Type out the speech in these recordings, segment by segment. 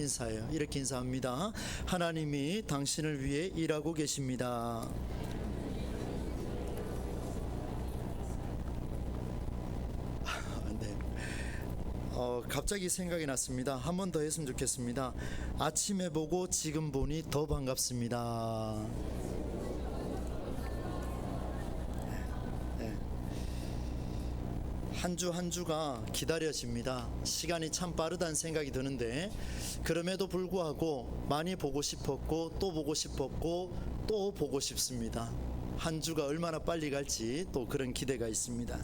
인사예요. 이렇게 인사합니다. 하나님이 당신을 위해 일하고 계십니다. 네. 갑자기 생각이 났습니다. 한 번 더 했으면 좋겠습니다. 아침에 보고 지금 보니 더 반갑습니다. 한 주 한 주가 기다려집니다. 시간이 참 빠르다는 생각이 드는데, 그럼에도 불구하고 많이 보고 싶었고 또 보고 싶었고 또 보고 싶습니다. 한 주가 얼마나 빨리 갈지 또 그런 기대가 있습니다.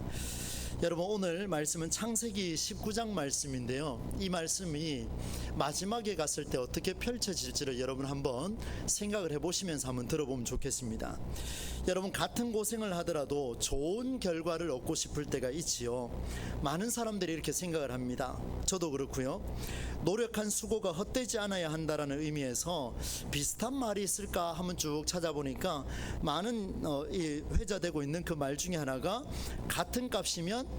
여러분, 오늘 말씀은 창세기 19장 말씀인데요, 이 말씀이 마지막에 갔을 때 어떻게 펼쳐질지를 여러분 한번 생각을 해보시면서 한번 들어보면 좋겠습니다. 여러분, 같은 고생을 하더라도 좋은 결과를 얻고 싶을 때가 있지요. 많은 사람들이 이렇게 생각을 합니다. 저도 그렇고요. 노력한 수고가 헛되지 않아야 한다라는 의미에서 비슷한 말이 있을까 한번 쭉 찾아보니까 많은 회자되고 있는 그 말 중에 하나가, 같은 값이면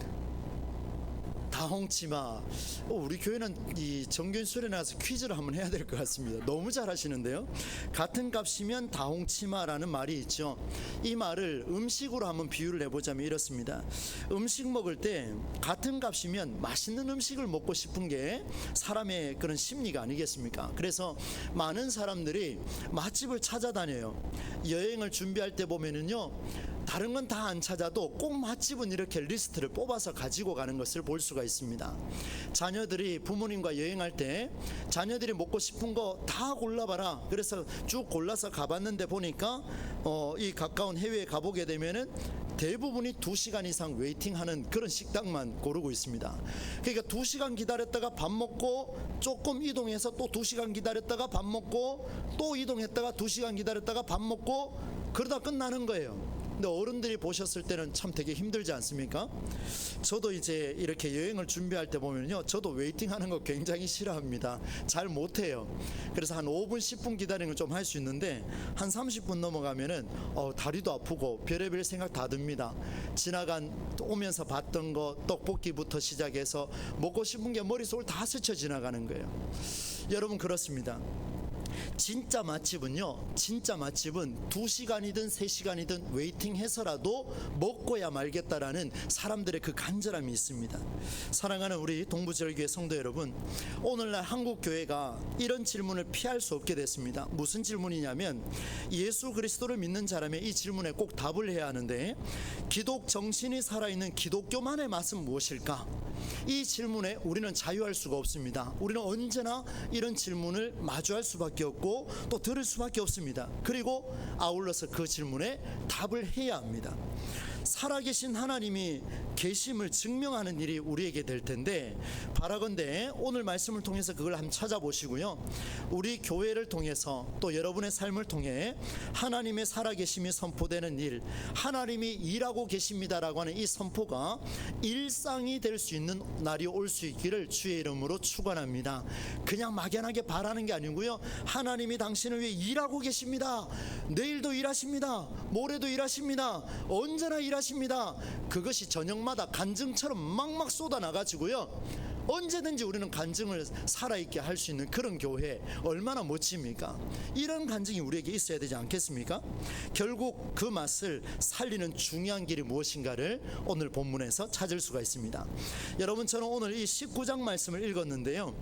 다홍치마. 우리 교회는 이 정규인 수련회 나서 퀴즈를 한번 해야 될 것 같습니다. 너무 잘하시는데요. 같은 값이면 다홍치마라는 말이 있죠. 이 말을 음식으로 한번 비유를 해보자면 이렇습니다. 음식 먹을 때 같은 값이면 맛있는 음식을 먹고 싶은 게 사람의 그런 심리가 아니겠습니까? 그래서 많은 사람들이 맛집을 찾아다녀요. 여행을 준비할 때 보면은요, 다른 건 다 안 찾아도 꼭 맛집은 이렇게 리스트를 뽑아서 가지고 가는 것을 볼 수가 있습니다. 자녀들이 부모님과 여행할 때 자녀들이 먹고 싶은 거 다 골라봐라, 그래서 쭉 골라서 가봤는데 보니까 이 가까운 해외에 가보게 되면은 대부분이 2시간 이상 웨이팅하는 그런 식당만 고르고 있습니다. 그러니까 2시간 기다렸다가 밥 먹고 조금 이동해서 또 2시간 기다렸다가 밥 먹고 또 이동했다가 2시간 기다렸다가 밥 먹고 그러다 끝나는 거예요. 근데 어른들이 보셨을 때는 참 되게 힘들지 않습니까? 저도 이제 이렇게 여행을 준비할 때 보면요, 저도 웨이팅 하는 거 굉장히 싫어합니다. 잘 못해요. 그래서 한 5분 10분 기다리는 걸 좀 할 수 있는데, 한 30분 넘어가면은 다리도 아프고 별의별 생각 다 듭니다. 오면서 봤던 거, 떡볶이부터 시작해서 먹고 싶은 게 머릿속을 다 스쳐 지나가는 거예요. 여러분, 그렇습니다. 진짜 맛집은요, 진짜 맛집은 2시간이든 3시간이든 웨이팅해서라도 먹고야 말겠다라는 사람들의 그 간절함이 있습니다. 사랑하는 우리 동부절교회 성도 여러분, 오늘날 한국 교회가 이런 질문을 피할 수 없게 됐습니다. 무슨 질문이냐면, 예수 그리스도를 믿는 자라면 이 질문에 꼭 답을 해야 하는데, 기독 정신이 살아있는 기독교만의 맛은 무엇일까? 이 질문에 우리는 자유할 수가 없습니다. 우리는 언제나 이런 질문을 마주할 수밖에 없고 또 들을 수밖에 없습니다. 그리고 아울러서 그 질문에 답을 해야 합니다. 살아계신 하나님이 계심을 증명하는 일이 우리에게 될 텐데, 바라건대 오늘 말씀을 통해서 그걸 한번 찾아보시고요, 우리 교회를 통해서 또 여러분의 삶을 통해 하나님의 살아계심이 선포되는 일, 하나님이 일하고 계십니다라고 하는 이 선포가 일상이 될 수 있는 날이 올 수 있기를 주의 이름으로 축원합니다. 그냥 막연하게 바라는 게 아니고요, 하나님이 당신을 위해 일하고 계십니다. 내일도 일하십니다. 모레도 일하십니다. 언제나 일하십니다. 그것이 저녁마다 간증처럼 막막 쏟아나가지고요, 언제든지 우리는 간증을 살아있게 할 수 있는 그런 교회, 얼마나 멋집니까? 이런 간증이 우리에게 있어야 되지 않겠습니까? 결국 그 맛을 살리는 중요한 길이 무엇인가를 오늘 본문에서 찾을 수가 있습니다. 여러분, 저는 오늘 이 19장 말씀을 읽었는데요,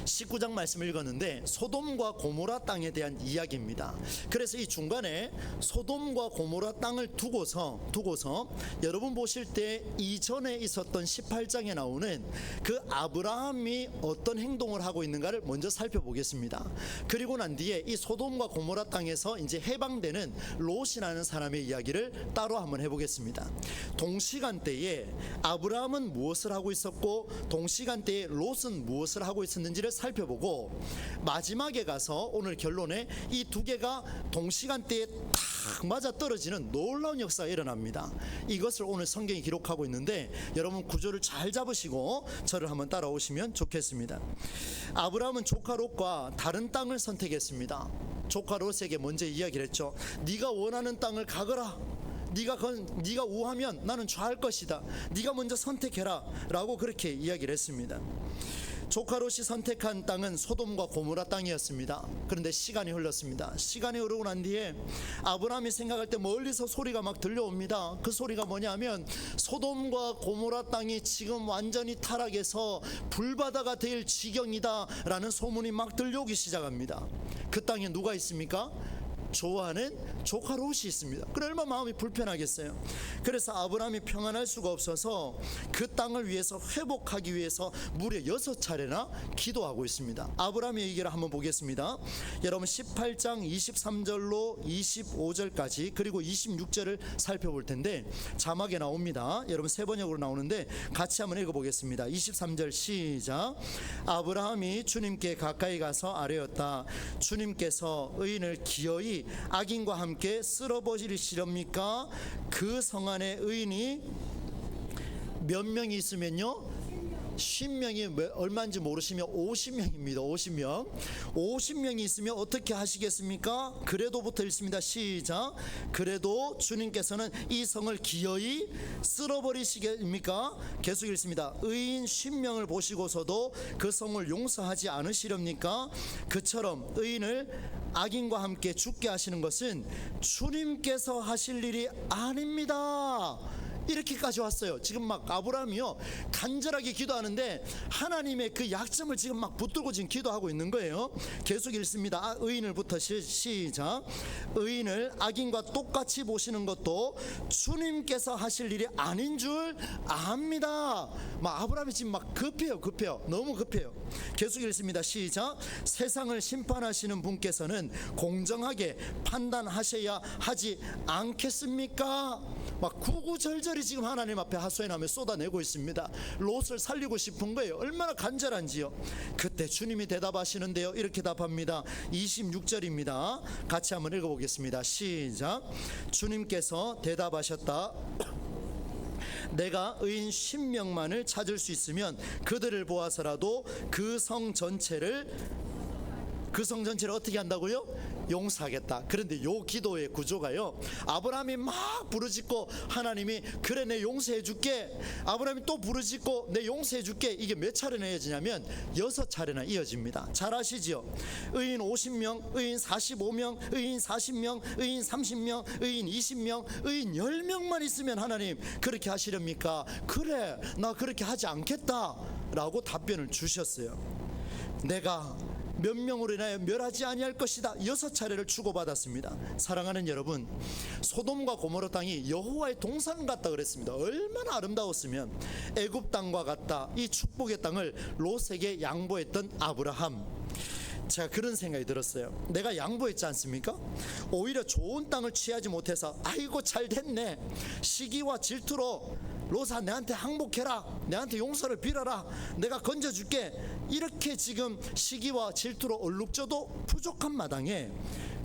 19장 말씀을 읽었는데 소돔과 고모라 땅에 대한 이야기입니다. 그래서 이 중간에 소돔과 고모라 땅을 두고서 여러분 보실 때 이전에 있었던 18장에 나오는 그 아브라함이 어떤 행동을 하고 있는가를 먼저 살펴보겠습니다. 그리고 난 뒤에 이 소돔과 고모라 땅에서 이제 해방되는 롯이라는 사람의 이야기를 따로 한번 해보겠습니다. 동시간대에 아브라함은 무엇을 하고 있었고 동시간대에 롯은 무엇을 하고 있었는지를 살펴보고, 마지막에 가서 오늘 결론에 이 두 개가 동시간대에 딱 맞아 떨어지는 놀라운 역사가 일어납니다. 이것을 오늘 성경이 기록하고 있는데, 여러분 구조를 잘 잡으시고 저를 한번 따라오시면 좋겠습니다. 아브라함은 조카 롯과 다른 땅을 선택했습니다. 조카 롯에게 먼저 이야기를 했죠. 네가 원하는 땅을 가거라. 네가 우하면 나는 좌할 것이다. 네가 먼저 선택해라 라고 그렇게 이야기를 했습니다. 조카 롯이 선택한 땅은 소돔과 고모라 땅이었습니다. 그런데 시간이 흘렀습니다. 시간이 흐르고 난 뒤에 아브라함이 생각할 때 멀리서 소리가 막 들려옵니다. 그 소리가 뭐냐면 소돔과 고모라 땅이 지금 완전히 타락해서 불바다가 될 지경이다 라는 소문이 막 들려오기 시작합니다. 그 땅에 누가 있습니까? 좋아하는 조카 롯이 있습니다. 그래 얼마나 마음이 불편하겠어요. 그래서 아브라함이 평안할 수가 없어서 그 땅을 위해서 회복하기 위해서 무려 6차례나 기도하고 있습니다. 아브라함의 얘기를 한번 보겠습니다. 여러분 18장 23절로 25절까지 그리고 26절을 살펴볼 텐데 자막에 나옵니다. 여러분 세 번역으로 나오는데 같이 한번 읽어보겠습니다. 23절 시작. 아브라함이 주님께 가까이 가서 아뢰었다. 주님께서 의인을 기어이 악인과 함께 쓸어버리시렵니까? 그 성 안에 의인이 몇 명이 있으면요 50명이 얼마인지 모르시면 50명입니다. 50명이 있으면 어떻게 하시겠습니까? 그래도부터 읽습니다. 시작. 그래도 주님께서는 이 성을 기어이 쓸어버리시겠습니까? 계속 읽습니다. 의인 10명을 보시고서도 그 성을 용서하지 않으시렵니까? 그처럼 의인을 악인과 함께 죽게 하시는 것은 주님께서 하실 일이 아닙니다. 이렇게까지 왔어요. 지금 막 아브라함이요 간절하게 기도하는데 하나님의 그 약점을 지금 막 붙들고 지금 기도하고 있는 거예요. 계속 읽습니다. 의인을부터 시작. 의인을 악인과 똑같이 보시는 것도 주님께서 하실 일이 아닌 줄 압니다. 막 아브라함이 지금 막 급해요. 너무 급해요. 계속 읽습니다. 시작. 세상을 심판하시는 분께서는 공정하게 판단하셔야 하지 않겠습니까? 막 구구절절히 지금 하나님 앞에 하소연하며 쏟아내고 있습니다. 롯을 살리고 싶은 거예요. 얼마나 간절한지요. 그때 주님이 대답하시는데요 이렇게 답합니다. 26절입니다. 같이 한번 읽어보겠습니다. 시작. 주님께서 대답하셨다. 내가 의인 10명만을 찾을 수 있으면 그들을 보아서라도 그 성 전체를 어떻게 한다고요? 용서하겠다. 그런데 요 기도의 구조가요 아브라함이 막 부르짖고 하나님이 그래 내 용서해 줄게. 아브라함이 또 부르짖고 내 용서해 줄게. 이게 몇 차례나 이어지냐면 6차례나 이어집니다. 잘 아시죠? 의인 50명, 의인 45명, 의인 40명, 의인 30명, 의인 20명, 의인 10명만 있으면 하나님 그렇게 하시렵니까? 그래 나 그렇게 하지 않겠다 라고 답변을 주셨어요. 내가 몇 명으로 인하여 멸하지 아니할 것이다. 6차례를 주고받았습니다. 사랑하는 여러분, 소돔과 고모라 땅이 여호와의 동산 같다 그랬습니다. 얼마나 아름다웠으면 애굽 땅과 같다. 이 축복의 땅을 롯에게 양보했던 아브라함. 제가 그런 생각이 들었어요. 내가 양보했지 않습니까? 오히려 좋은 땅을 취하지 못해서 아이고 잘 됐네. 시기와 질투로 롯아 내한테 항복해라. 내한테 용서를 빌어라. 내가 건져줄게. 이렇게 지금 시기와 질투로 얼룩져도 부족한 마당에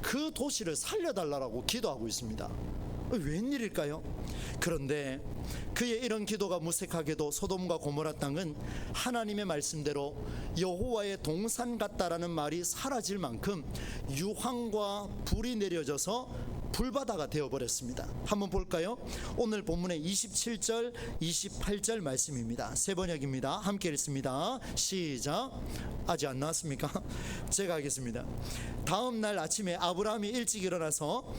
그 도시를 살려달라고 기도하고 있습니다. 웬일일까요? 그런데 그의 이런 기도가 무색하게도 소돔과 고모라 땅은 하나님의 말씀대로 여호와의 동산 같다라는 말이 사라질 만큼 유황과 불이 내려져서 불바다가 되어버렸습니다. 한번 볼까요? 오늘 본문의 27절 28절 말씀입니다. 세 번역입니다. 함께 읽습니다. 시작. 아직 안 나왔습니까? 제가 하겠습니다. 다음 날 아침에 아브라함이 일찍 일어나서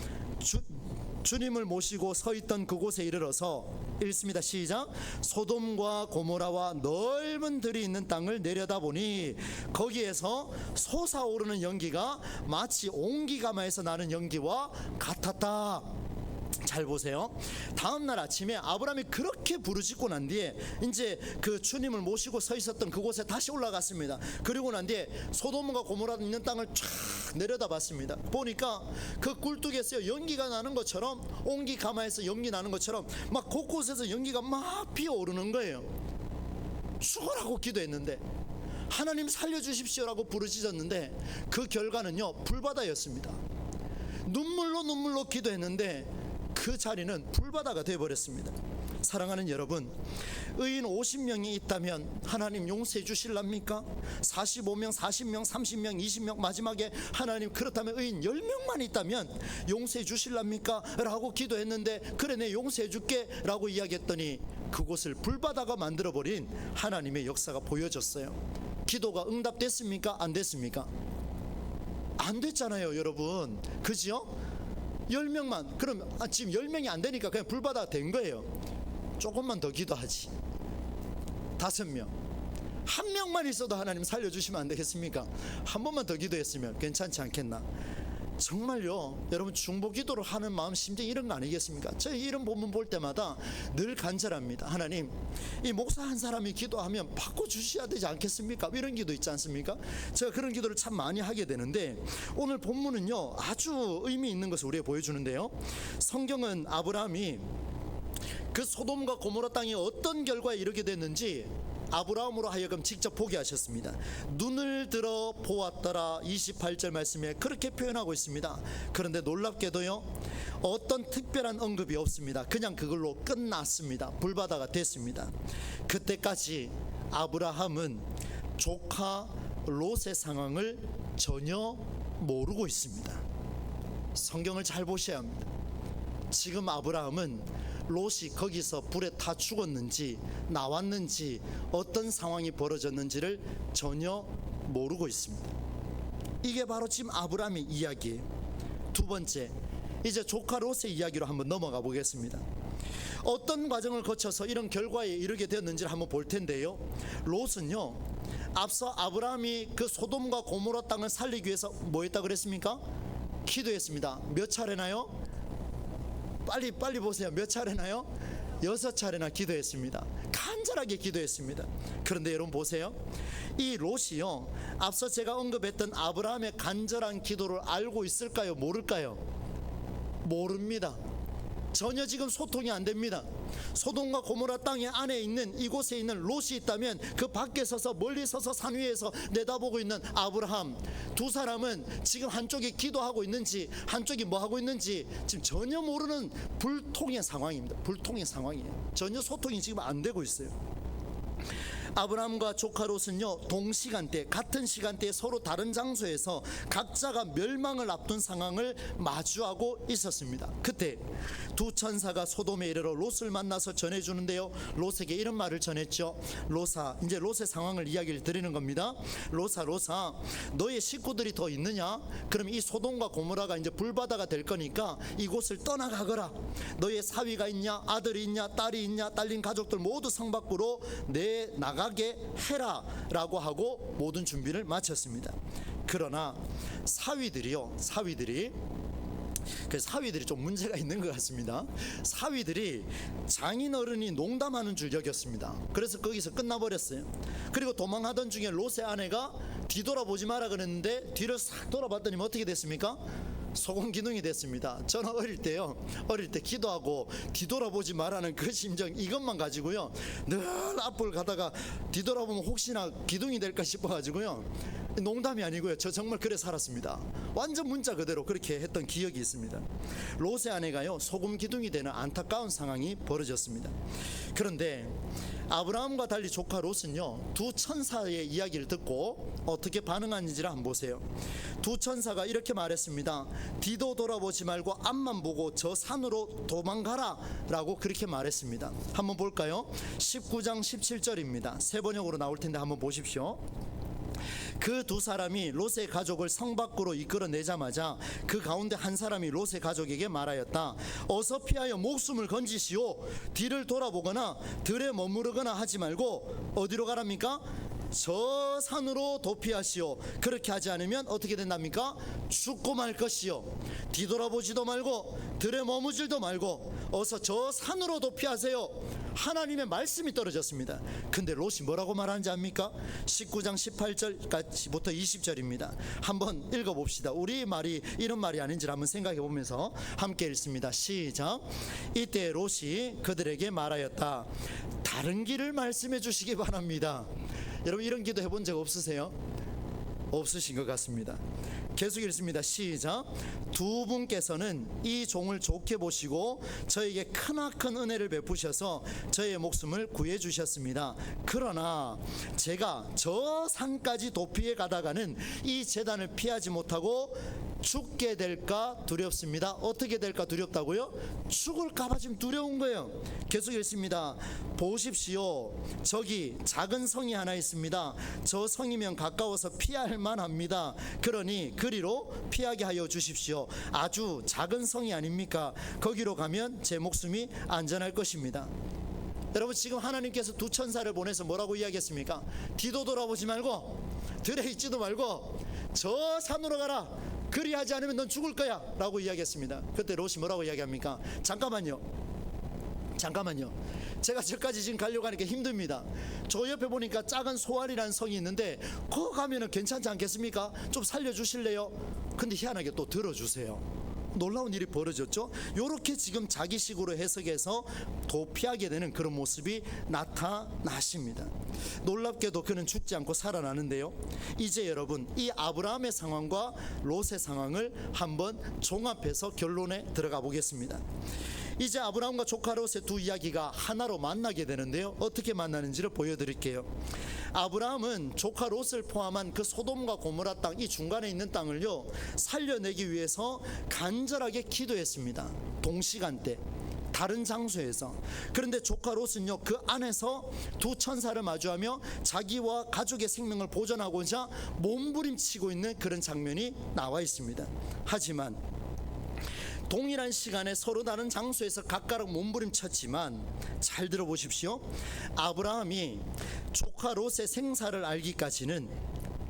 주님을 모시고 서 있던 그곳에 이르러서 읽습니다. 시작. 소돔과 고모라와 넓은 들이 있는 땅을 내려다보니 거기에서 솟아오르는 연기가 마치 옹기가마에서 나는 연기와 같았다. 잘 보세요. 다음날 아침에 아브라함이 그렇게 부르짖고 난 뒤에 이제 그 주님을 모시고 서 있었던 그곳에 다시 올라갔습니다. 그리고 난 뒤에 소돔과 고모라 있는 땅을 쫙 내려다봤습니다. 보니까 그 굴뚝에서 연기가 나는 것처럼 옹기 가마에서 연기 나는 것처럼 막 곳곳에서 연기가 막 피어오르는 거예요. 죽으라고 기도했는데 하나님 살려주십시오라고 부르짖었는데 그 결과는요 불바다였습니다. 눈물로 기도했는데 그 자리는 불바다가 되어버렸습니다. 사랑하는 여러분, 의인 50명이 있다면 하나님 용서해 주실랍니까? 45명, 40명, 30명, 20명, 마지막에 하나님 그렇다면 의인 10명만 있다면 용서해 주실랍니까? 라고 기도했는데 그래 내 용서해 줄게 라고 이야기했더니 그곳을 불바다가 만들어버린 하나님의 역사가 보여졌어요. 기도가 응답됐습니까? 안 됐습니까? 안 됐잖아요, 여러분. 그죠? 10명만, 그럼 지금 10명이 안 되니까 그냥 불바다가 된 거예요. 조금만 더 기도하지. 5명, 1명만 있어도 하나님 살려주시면 안 되겠습니까? 한 번만 더 기도했으면 괜찮지 않겠나? 정말요, 여러분, 중보 기도를 하는 마음 심정이 이런 거 아니겠습니까? 저희 이런 본문 볼 때마다 늘 간절합니다. 하나님, 이 목사 한 사람이 기도하면 바꿔주셔야 되지 않겠습니까? 이런 기도 있지 않습니까? 제가 그런 기도를 참 많이 하게 되는데, 오늘 본문은요 아주 의미 있는 것을 우리에게 보여주는데요, 성경은 아브라함이 그 소돔과 고모라 땅이 어떤 결과에 이르게 됐는지 아브라함으로 하여금 직접 보게 하셨습니다. 눈을 들어 보았더라, 28절 말씀에 그렇게 표현하고 있습니다. 그런데 놀랍게도요, 어떤 특별한 언급이 없습니다. 그냥 그걸로 끝났습니다. 불바다가 됐습니다. 그때까지 아브라함은 조카 롯의 상황을 전혀 모르고 있습니다. 성경을 잘 보셔야 합니다. 지금 아브라함은 롯이 거기서 불에 타 죽었는지 나왔는지 어떤 상황이 벌어졌는지를 전혀 모르고 있습니다. 이게 바로 지금 아브라함의 이야기예요. 두 번째, 이제 조카 롯의 이야기로 한번 넘어가 보겠습니다. 어떤 과정을 거쳐서 이런 결과에 이르게 되었는지를 한번 볼 텐데요, 롯은요 앞서 아브라함이 그 소돔과 고모라 땅을 살리기 위해서 뭐 했다 그랬습니까? 기도했습니다. 몇 차례나요? 빨리 보세요. 몇 차례나요? 6차례나 기도했습니다. 간절하게 기도했습니다. 그런데 여러분 보세요, 이 롯이요 앞서 제가 언급했던 아브라함의 간절한 기도를 알고 있을까요? 모를까요? 모릅니다. 전혀 지금 소통이 안 됩니다. 소돔과 고모라 땅의 안에 있는 이곳에 있는 롯이 있다면 그 밖에 서서 멀리 서서 산 위에서 내다보고 있는 아브라함, 두 사람은 지금 한쪽이 기도하고 있는지 한쪽이 뭐 하고 있는지 지금 전혀 모르는 불통의 상황입니다. 불통의 상황이에요. 전혀 소통이 지금 안 되고 있어요. 아브라함과 조카 롯은요 동시간대, 같은 시간대에 서로 다른 장소에서 각자가 멸망을 앞둔 상황을 마주하고 있었습니다. 그때 두 천사가 소돔에 이르러 롯을 만나서 전해주는데요, 롯에게 이런 말을 전했죠. 롯아, 이제 롯의 상황을 이야기를 드리는 겁니다. 롯아, 너의 식구들이 더 있느냐? 그럼 이 소돔과 고모라가 이제 불바다가 될 거니까 이곳을 떠나가거라. 너의 사위가 있냐? 아들이 있냐? 딸이 있냐? 딸린 가족들 모두 성 밖으로 나가게 해라 라고 하고 모든 준비를 마쳤습니다. 그러나 사위들이 좀 문제가 있는 것 같습니다. 사위들이 장인어른이 농담하는 줄 여겼습니다. 그래서 거기서 끝나버렸어요. 그리고 도망하던 중에 롯의 아내가 뒤돌아보지 마라 그랬는데 뒤를 싹 돌아봤더니 어떻게 됐습니까? 소금 기둥이 됐습니다. 저는 어릴 때 기도하고 뒤돌아보지 말라는 그 심정, 이것만 가지고요 늘 앞을 가다가 뒤돌아보면 혹시나 기둥이 될까 싶어가지고요, 농담이 아니고요, 저 정말 그래 살았습니다. 완전 문자 그대로 그렇게 했던 기억이 있습니다. 롯의 아내가요 소금 기둥이 되는 안타까운 상황이 벌어졌습니다. 그런데 아브라함과 달리 조카 롯은요 두 천사의 이야기를 듣고 어떻게 반응하는지를 한번 보세요. 두 천사가 이렇게 말했습니다. 뒤도 돌아보지 말고 앞만 보고 저 산으로 도망가라 라고 그렇게 말했습니다. 한번 볼까요? 19장 17절입니다 새 번역으로 나올 텐데 한번 보십시오. 그 두 사람이 롯의 가족을 성 밖으로 이끌어내자마자 그 가운데 한 사람이 롯의 가족에게 말하였다. 어서 피하여 목숨을 건지시오. 뒤를 돌아보거나 들에 머무르거나 하지 말고 어디로 가랍니까? 저 산으로 도피하시오. 그렇게 하지 않으면 어떻게 된답니까? 죽고 말 것이요. 뒤돌아보지도 말고 들에 머무질도 말고 어서 저 산으로 도피하세요. 하나님의 말씀이 떨어졌습니다. 근데 롯이 뭐라고 말하는지 압니까? 19장 18절까지부터 20절입니다 한번 읽어봅시다. 우리 말이 이런 말이 아닌지를 한번 생각해 보면서 함께 읽습니다. 시작. 이때 롯이 그들에게 말하였다. 다른 길을 말씀해 주시기 바랍니다. 여러분 이런 기도 해본 적 없으세요? 없으신 것 같습니다. 계속 읽습니다. 시작. 두 분께서는 이 종을 좋게 보시고 저에게 크나큰 은혜를 베푸셔서 저의 목숨을 구해 주셨습니다. 그러나 제가 저 산까지 도피해 가다가는 이 재단을 피하지 못하고 죽게 될까 두렵습니다. 어떻게 될까 두렵다고요? 죽을까봐 지금 두려운 거예요. 계속 읽습니다. 보십시오. 저기 작은 성이 하나 있습니다. 저 성이면 가까워서 피할 만합니다. 그러니 그리로 피하게 하여 주십시오. 아주 작은 성이 아닙니까? 거기로 가면 제 목숨이 안전할 것입니다. 여러분, 지금 하나님께서 두 천사를 보내서 뭐라고 이야기했습니까? 뒤도 돌아보지 말고 들에 있지도 말고 저 산으로 가라. 그리하지 않으면 넌 죽을 거야 라고 이야기했습니다. 그때 롯이 뭐라고 이야기합니까? 잠깐만요. 제가 저까지 지금 가려고 하니까 힘듭니다. 저 옆에 보니까 작은 소알이라는 성이 있는데 거기 가면은 괜찮지 않겠습니까? 좀 살려주실래요? 근데 희한하게 또 들어주세요. 놀라운 일이 벌어졌죠. 이렇게 지금 자기식으로 해석해서 도피하게 되는 그런 모습이 나타나십니다. 놀랍게도 그는 죽지 않고 살아나는데요. 이제 여러분, 이 아브라함의 상황과 롯의 상황을 한번 종합해서 결론에 들어가 보겠습니다. 이제 아브라함과 조카 롯의 두 이야기가 하나로 만나게 되는데요. 어떻게 만나는지를 보여드릴게요. 아브라함은 조카 롯을 포함한 그 소돔과 고모라 땅, 이 중간에 있는 땅을요 살려내기 위해서 간절하게 기도했습니다. 동시간대 다른 장소에서. 그런데 조카 롯은요 그 안에서 두 천사를 마주하며 자기와 가족의 생명을 보존하고자 몸부림치고 있는 그런 장면이 나와 있습니다. 하지만 동일한 시간에 서로 다른 장소에서 각각 몸부림쳤지만 잘 들어보십시오. 아브라함이 조카 롯의 생사를 알기까지는,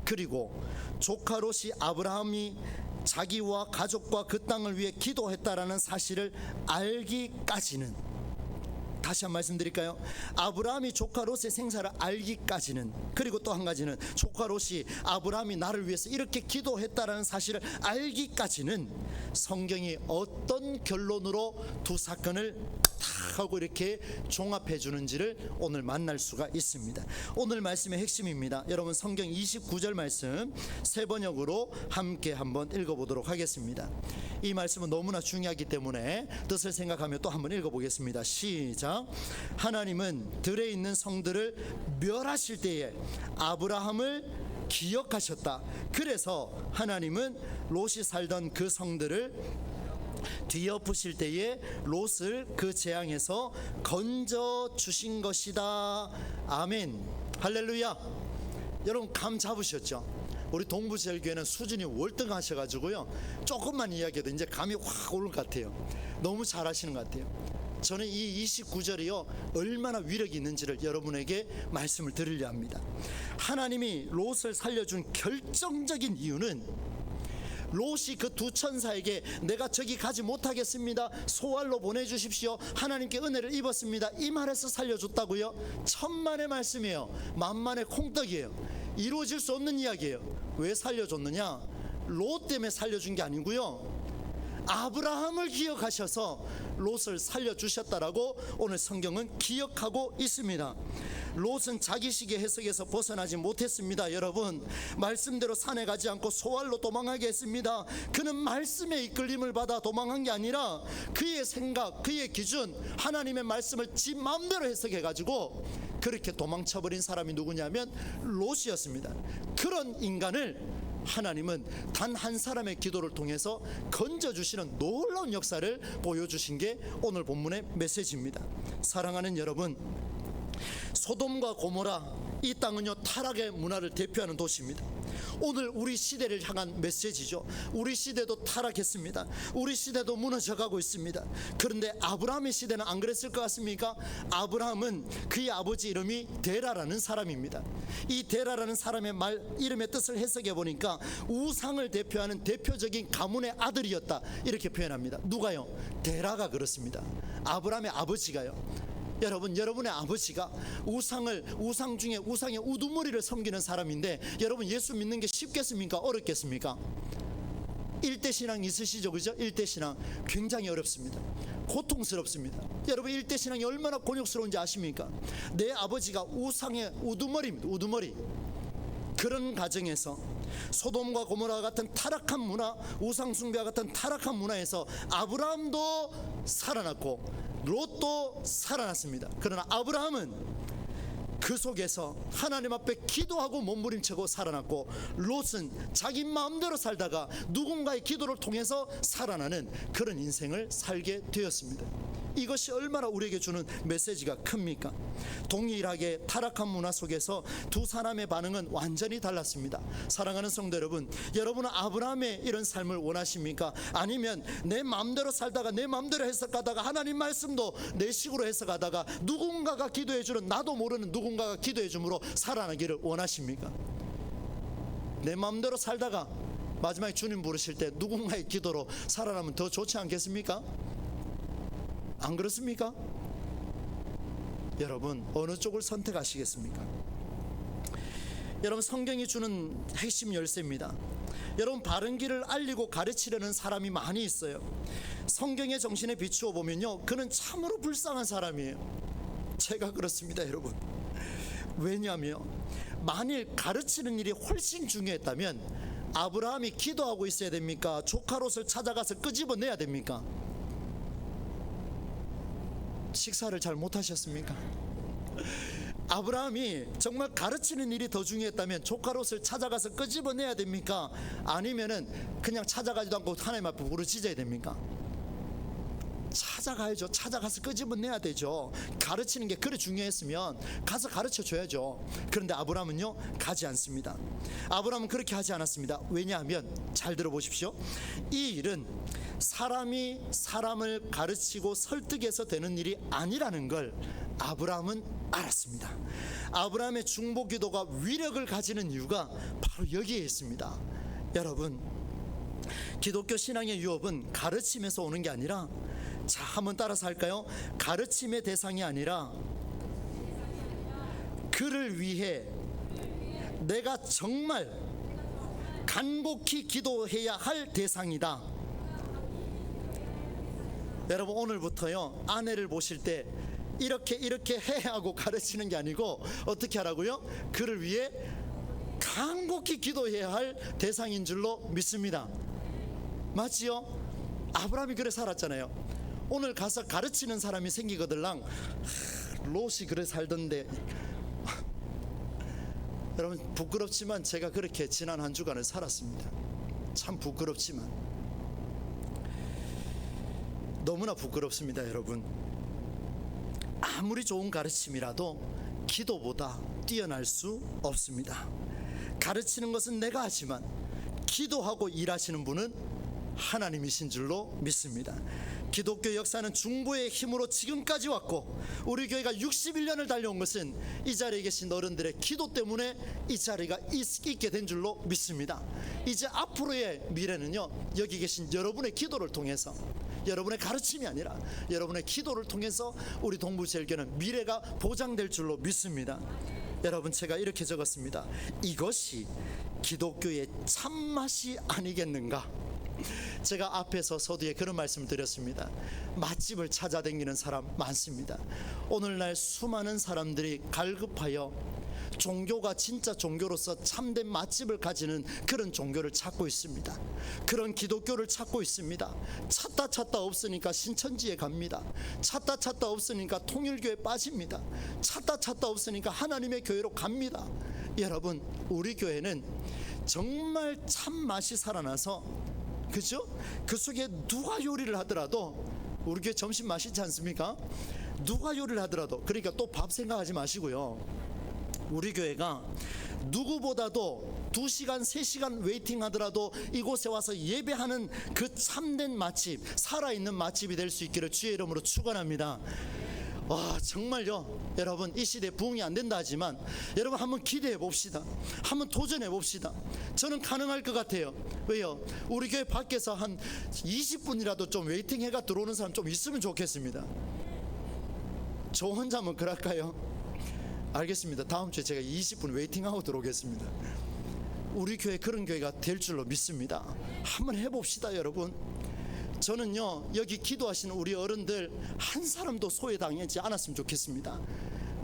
그리고 조카 롯이 아브라함이 자기와 가족과 그 땅을 위해 기도했다라는 사실을 알기까지는, 다시 한 말씀드릴까요? 아브라함이 조카 롯의 생사를 알기까지는, 그리고 또 한 가지는 조카 롯이 아브라함이 나를 위해서 이렇게 기도했다라는 사실을 알기까지는 성경이 어떤 결론으로 두 사건을 다 하고 이렇게 종합해 주는지를 오늘 만날 수가 있습니다. 오늘 말씀의 핵심입니다. 여러분, 성경 29절 말씀 세 번역으로 함께 한번 읽어보도록 하겠습니다. 이 말씀은 너무나 중요하기 때문에 뜻을 생각하며 또 한번 읽어보겠습니다. 시작. 하나님은 들에 있는 성들을 멸하실 때에 아브라함을 기억하셨다. 그래서 하나님은 롯이 살던 그 성들을 뒤엎으실 때에 롯을 그 재앙에서 건져 주신 것이다. 아멘. 할렐루야. 여러분, 감 잡으셨죠? 우리 동부제일교회는 수준이 월등하셔가지고요 조금만 이야기해도 이제 감이 확 오를 것 같아요. 너무 잘하시는 것 같아요. 저는 이 29절이요 얼마나 위력이 있는지를 여러분에게 말씀을 드리려 합니다. 하나님이 롯을 살려준 결정적인 이유는 롯이 그 두 천사에게 내가 저기 가지 못하겠습니다, 소알로 보내주십시오, 하나님께 은혜를 입었습니다, 이 말에서 살려줬다고요? 천만의 말씀이에요. 만만의 콩떡이에요. 이루어질 수 없는 이야기예요. 왜 살려줬느냐? 롯 때문에 살려준 게 아니고요, 아브라함을 기억하셔서 롯을 살려주셨다라고 오늘 성경은 기억하고 있습니다. 롯은 자기식의 해석에서 벗어나지 못했습니다. 여러분, 말씀대로 산에 가지 않고 소알로 도망하게 했습니다. 그는 말씀의 이끌림을 받아 도망한 게 아니라 그의 생각, 그의 기준, 하나님의 말씀을 지 마음대로 해석해가지고 그렇게 도망쳐버린 사람이 누구냐면 롯이었습니다. 그런 인간을 하나님은 단 한 사람의 기도를 통해서 건져주시는 놀라운 역사를 보여주신 게 오늘 본문의 메시지입니다. 사랑하는 여러분, 소돔과 고모라, 이 땅은요 타락의 문화를 대표하는 도시입니다. 오늘 우리 시대를 향한 메시지죠. 우리 시대도 타락했습니다. 우리 시대도 무너져가고 있습니다. 그런데 아브라함의 시대는 안 그랬을 것 같습니까? 아브라함은 그의 아버지 이름이 데라라는 사람입니다. 이 데라라는 사람의 이름의 뜻을 해석해 보니까 우상을 대표하는 대표적인 가문의 아들이었다, 이렇게 표현합니다. 누가요? 데라가 그렇습니다. 아브라함의 아버지가요. 여러분, 여러분의 아버지가 우상 중에 우상의 우두머리를 섬기는 사람인데 여러분, 예수 믿는 게 쉽겠습니까? 어렵겠습니까? 일대신앙 있으시죠? 그죠? 일대신앙 굉장히 어렵습니다. 고통스럽습니다. 여러분, 일대신앙이 얼마나 곤욕스러운지 아십니까? 내 아버지가 우상의 우두머리입니다. 우두머리. 그런 가정에서 소돔과 고모라 같은 타락한 문화, 우상숭배와 같은 타락한 문화에서 아브라함도 살아났고 롯도 살아났습니다. 그러나 아브라함은 그 속에서 하나님 앞에 기도하고 몸부림치고 살아났고, 롯은 자기 마음대로 살다가 누군가의 기도를 통해서 살아나는 그런 인생을 살게 되었습니다. 이것이 얼마나 우리에게 주는 메시지가 큽니까? 동일하게 타락한 문화 속에서 두 사람의 반응은 완전히 달랐습니다. 사랑하는 성도 여러분, 여러분은 아브라함의 이런 삶을 원하십니까? 아니면 내 마음대로 살다가 내 마음대로 해석하다가 하나님 말씀도 내 식으로 해석하다가 누군가가 기도해주는, 나도 모르는 누군가가 기도해줌으로 살아나기를 원하십니까? 내 마음대로 살다가 마지막에 주님 부르실 때 누군가의 기도로 살아나면 더 좋지 않겠습니까? 안 그렇습니까? 여러분, 어느 쪽을 선택하시겠습니까? 여러분, 성경이 주는 핵심 열쇠입니다. 여러분, 바른 길을 알리고 가르치려는 사람이 많이 있어요. 성경의 정신에 비추어 보면요, 그는 참으로 불쌍한 사람이에요. 제가 그렇습니다, 여러분. 왜냐하면 만일 가르치는 일이 훨씬 중요했다면 아브라함이 기도하고 있어야 됩니까? 조카 롯을 찾아가서 끄집어내야 됩니까? 식사를 잘 못하셨습니까? 아브라함이 정말 가르치는 일이 더 중요했다면 조카 롯을 찾아가서 끄집어내야 됩니까? 아니면은 그냥 찾아가지도 않고 하나님 앞에 부르짖어야 됩니까? 찾아가야죠. 찾아가서 끄집어내야 되죠. 가르치는 게 그래 중요했으면 가서 가르쳐 줘야죠. 그런데 아브라함은요, 가지 않습니다. 아브라함은 그렇게 하지 않았습니다. 왜냐하면 잘 들어보십시오. 이 일은 사람이 사람을 가르치고 설득해서 되는 일이 아니라는 걸 아브라함은 알았습니다. 아브라함의 중보 기도가 위력을 가지는 이유가 바로 여기에 있습니다. 여러분, 기독교 신앙의 유업은 가르침에서 오는 게 아니라, 자, 한번 따라서 할까요? 가르침의 대상이 아니라 그를 위해 내가 정말 간곡히 기도해야 할 대상이다. 여러분, 오늘부터요, 아내를 보실 때 이렇게 해 하고 가르치는 게 아니고 어떻게 하라고요? 그를 위해 간곡히 기도해야 할 대상인 줄로 믿습니다. 맞지요? 아브라함이 그래 살았잖아요. 오늘 가서 가르치는 사람이 생기거들랑, 롯이 그래 살던데. 여러분, 부끄럽지만 제가 그렇게 지난 한 주간을 살았습니다. 참 부끄럽지만 너무나 부끄럽습니다. 여러분, 아무리 좋은 가르침이라도 기도보다 뛰어날 수 없습니다. 가르치는 것은 내가 하지만 기도하고 일하시는 분은 하나님이신 줄로 믿습니다. 기독교 역사는 중보의 힘으로 지금까지 왔고, 우리 교회가 61년을 달려온 것은 이 자리에 계신 어른들의 기도 때문에 이 자리가 있게 된 줄로 믿습니다. 이제 앞으로의 미래는요, 여기 계신 여러분의 기도를 통해서, 여러분의 가르침이 아니라 여러분의 기도를 통해서 우리 동부제일교회는 미래가 보장될 줄로 믿습니다. 여러분, 제가 이렇게 적었습니다. 이것이 기독교의 참맛이 아니겠는가? 제가 앞에서 서두에 그런 말씀을 드렸습니다. 맛집을 찾아다니는 사람 많습니다. 오늘날 수많은 사람들이 갈급하여 종교가 진짜 종교로서 참된 맛집을 가지는 그런 종교를 찾고 있습니다. 그런 기독교를 찾고 있습니다. 찾다 없으니까 신천지에 갑니다. 찾다 없으니까 통일교에 빠집니다. 찾다 없으니까 하나님의 교회로 갑니다. 여러분, 우리 교회는 정말 참맛이 살아나서, 그죠? 그 속에 누가 요리를 하더라도, 우리 교회 점심 맛있지 않습니까? 누가 요리를 하더라도, 그러니까 또 밥 생각하지 마시고요, 우리 교회가 누구보다도 2시간 3시간 웨이팅 하더라도 이곳에 와서 예배하는 그 참된 맛집, 살아있는 맛집이 될 수 있기를 주의 이름으로 축원합니다. 와, 정말요, 여러분, 이 시대에 부흥이 안 된다 하지만 여러분 한번 기대해 봅시다. 한번 도전해 봅시다. 저는 가능할 것 같아요. 왜요? 우리 교회 밖에서 한 20분이라도 좀 웨이팅 해가 들어오는 사람 좀 있으면 좋겠습니다. 저 혼자면 그럴까요? 알겠습니다. 다음 주에 제가 20분 웨이팅하고 들어오겠습니다. 우리 교회 그런 교회가 될 줄로 믿습니다. 한번 해봅시다, 여러분. 저는요, 여기 기도하시는 우리 어른들 한 사람도 소외당하지 않았으면 좋겠습니다.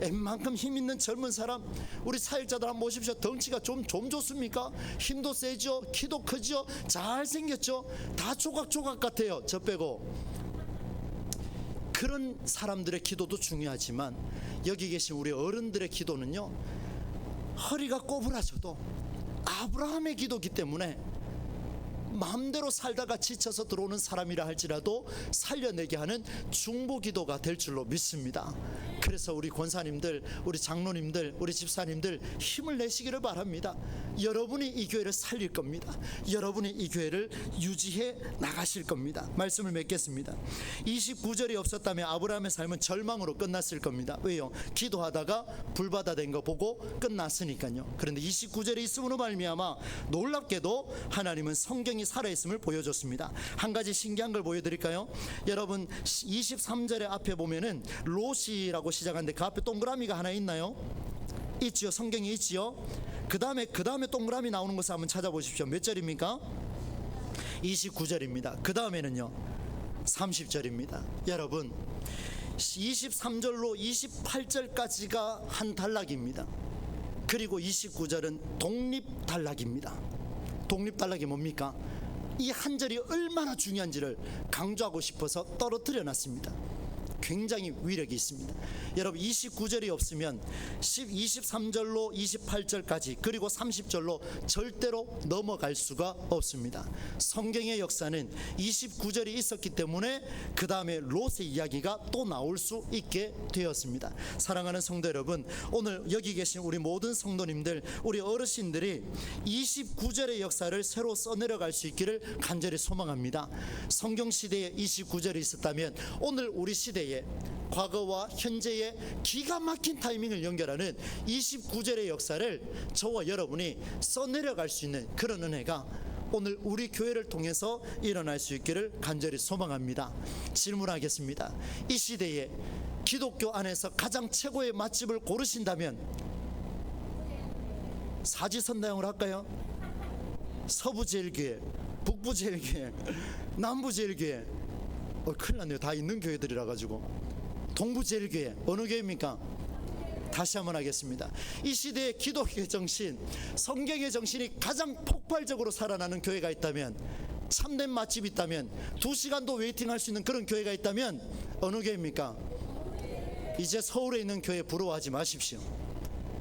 웬만큼 힘 있는 젊은 사람, 우리 사역자들 한번 보십시오. 덩치가 좀 좋습니까? 힘도 세죠? 키도 크죠? 잘생겼죠? 다 조각조각 같아요, 저 빼고. 그런 사람들의 기도도 중요하지만 여기 계신 우리 어른들의 기도는요, 허리가 꼬부라져도 아브라함의 기도기 때문에 마음대로 살다가 지쳐서 들어오는 사람이라 할지라도 살려내게 하는 중보기도가 될 줄로 믿습니다. 그래서 우리 권사님들, 우리 장로님들, 우리 집사님들 힘을 내시기를 바랍니다. 여러분이 이 교회를 살릴 겁니다. 여러분이 이 교회를 유지해 나가실 겁니다. 말씀을 맺겠습니다. 29절이 없었다면 아브라함의 삶은 절망으로 끝났을 겁니다. 왜요? 기도하다가 불바다 된 거 보고 끝났으니까요. 그런데 29절이 있음으로 말미암아 놀랍게도 하나님은 성경이 살아있음을 보여줬습니다. 한 가지 신기한 걸 보여드릴까요? 여러분 23절의 앞에 보면은 롯이라고 시작하는데 그 앞에 동그라미가 하나 있나요? 있지요. 성경에 있지요. 그 다음에 동그라미 나오는 것을 한번 찾아보십시오. 몇 절입니까? 29절입니다. 그 다음에는요 30절입니다. 여러분 23절로 28절까지가 한 단락입니다. 그리고 29절은 독립단락입니다. 독립단락이 뭡니까? 이 한 절이 얼마나 중요한지를 강조하고 싶어서 떨어뜨려 놨습니다. 굉장히 위력이 있습니다. 여러분 29절이 없으면 23절로 28절까지 그리고 30절로 절대로 넘어갈 수가 없습니다. 성경의 역사는 29절이 있었기 때문에 그 다음에 롯의 이야기가 또 나올 수 있게 되었습니다. 사랑하는 성도 여러분, 오늘 여기 계신 우리 모든 성도님들, 우리 어르신들이 29절의 역사를 새로 써내려갈 수 있기를 간절히 소망합니다. 성경 시대에 29절이 있었다면 오늘 우리 시대에 과거와 현재의 기가 막힌 타이밍을 연결하는 29절의 역사를 저와 여러분이 써내려갈 수 있는 그런 은혜가 오늘 우리 교회를 통해서 일어날 수 있기를 간절히 소망합니다. 질문하겠습니다. 이 시대에 기독교 안에서 가장 최고의 맛집을 고르신다면 사지선다형을 할까요? 서부제일교회, 북부제일교회, 남부제일교회, 큰일 났네요. 다 있는 교회들이라 가지고. 동부제일교회 어느 교회입니까? 다시 한번 하겠습니다. 이 시대의 기독교의 정신, 성경의 정신이 가장 폭발적으로 살아나는 교회가 있다면, 참된 맛집이 있다면, 2시간도 웨이팅할 수 있는 그런 교회가 있다면 어느 교회입니까? 이제 서울에 있는 교회 부러워하지 마십시오.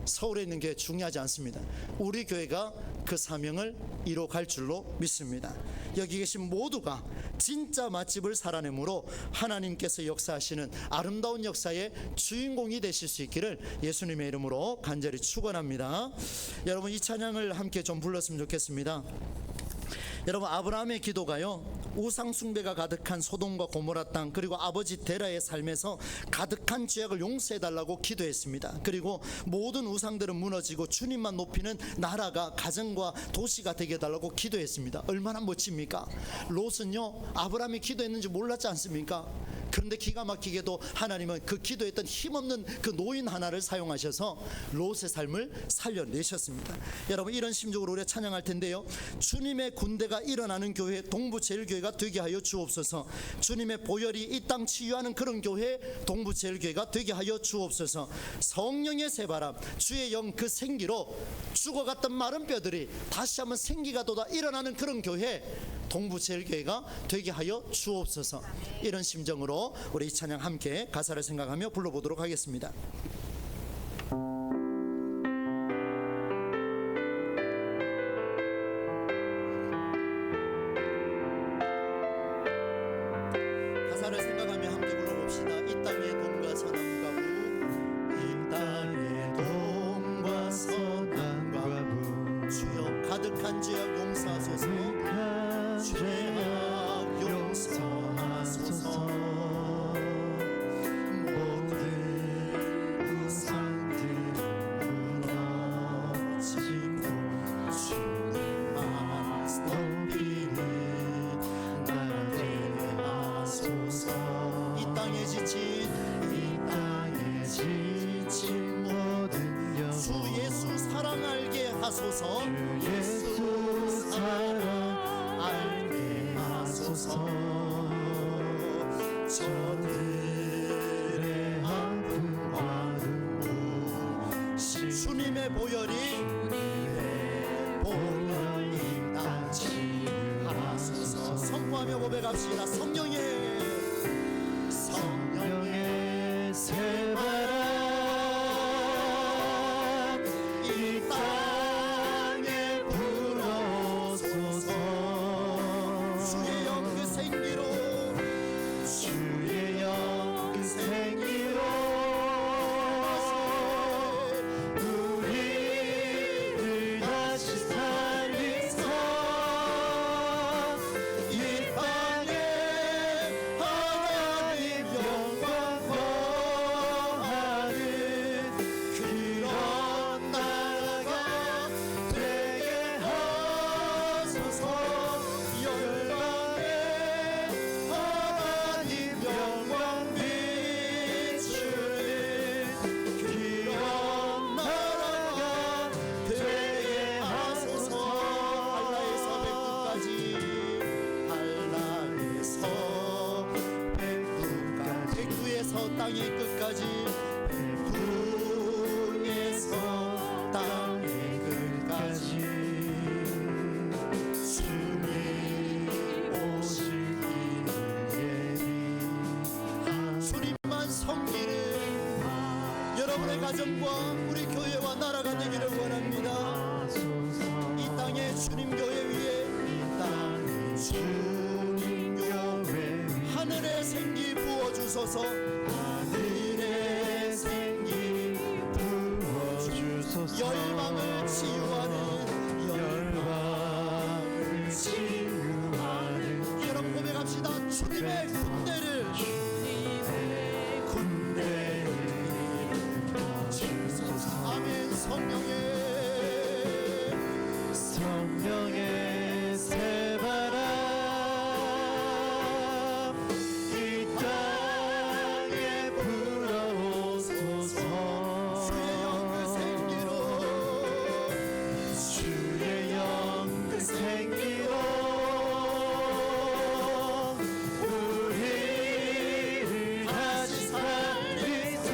서울에 있는 교회 중요하지 않습니다. 우리 교회가 그 사명을 이뤄갈 줄로 믿습니다. 여기 계신 모두가 진짜 맛집을 살아내므로 하나님께서 역사하시는 아름다운 역사의 주인공이 되실 수 있기를 예수님의 이름으로 간절히 축원합니다. 여러분 이 찬양을 함께 좀 불렀으면 좋겠습니다. 여러분 아브라함의 기도가요, 우상 숭배가 가득한 소돔과 고모라 땅 그리고 아버지 데라의 삶에서 가득한 죄악을 용서해달라고 기도했습니다. 그리고 모든 우상들은 무너지고 주님만 높이는 나라가 가정과 도시가 되게 해달라고 기도했습니다. 얼마나 멋집니까? 롯은요 아브라함이 기도했는지 몰랐지 않습니까? 그런데 기가 막히게도 하나님은 그 기도했던 힘없는 그 노인 하나를 사용하셔서 롯의 삶을 살려내셨습니다. 여러분 이런 심정으로 우리가 찬양할 텐데요, 주님의 군대가 일어나는 교회 동부제일교회가 되게 하여 주옵소서. 주님의 보혈이 이 땅 치유하는 그런 교회 동부제일교회가 되게 하여 주옵소서. 성령의 새바람, 주의 영 그 생기로 죽어갔던 마른 뼈들이 다시 한번 생기가 돋아 일어나는 그런 교회 동부제일교회가 되게 하여 주옵소서. 이런 심정으로 우리 이 찬양 함께 가사를 생각하며 불러보도록 하겠습니다. 가사를 생각하며 함께 불러봅시다. 이 땅의 돔과 서남과 부, 이 땅의 돔과 서남과 부, 주여 가득한 죄악 용서하소서. 죄악 용서하소서. 모든 우상들 무너지고 주님만 높이는 나라 되게 하소서. 이 땅에 지친 모든 영혼 주 예수 사랑 알게 하소서. 주 예수 사랑 알게 하소서. 저들의 아픔과 눈물 주님의 보혈이 닿지 하소서. 선포하며 고백합시다. 성령의 땅의 끝까지 북에서 땅의 끝까지 주님 오시기를 예비하라. 주님만 섬기는 여러분의 가정과 우리 교회와 나라가 되기를 원합니다. 이 땅에 주님 교회 위에 주님 교회 하늘의 생기 부어주소서. 하늘의 생기 부어주소서. 열방을 치유하는 열방을 치유하는 여러분 고백합시다. 주님의 군대를 아멘. 성령의 새바람 이 땅에 불어오소서. 주의 영 그 생기로 우리를 다시 살리사.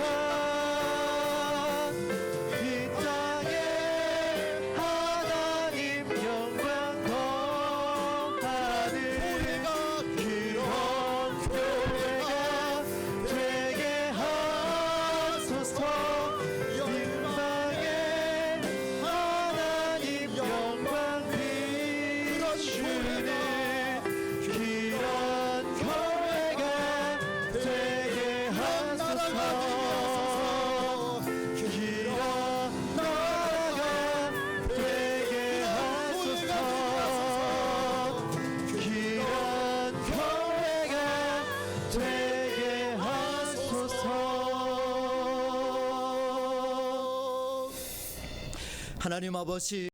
하나님 아버지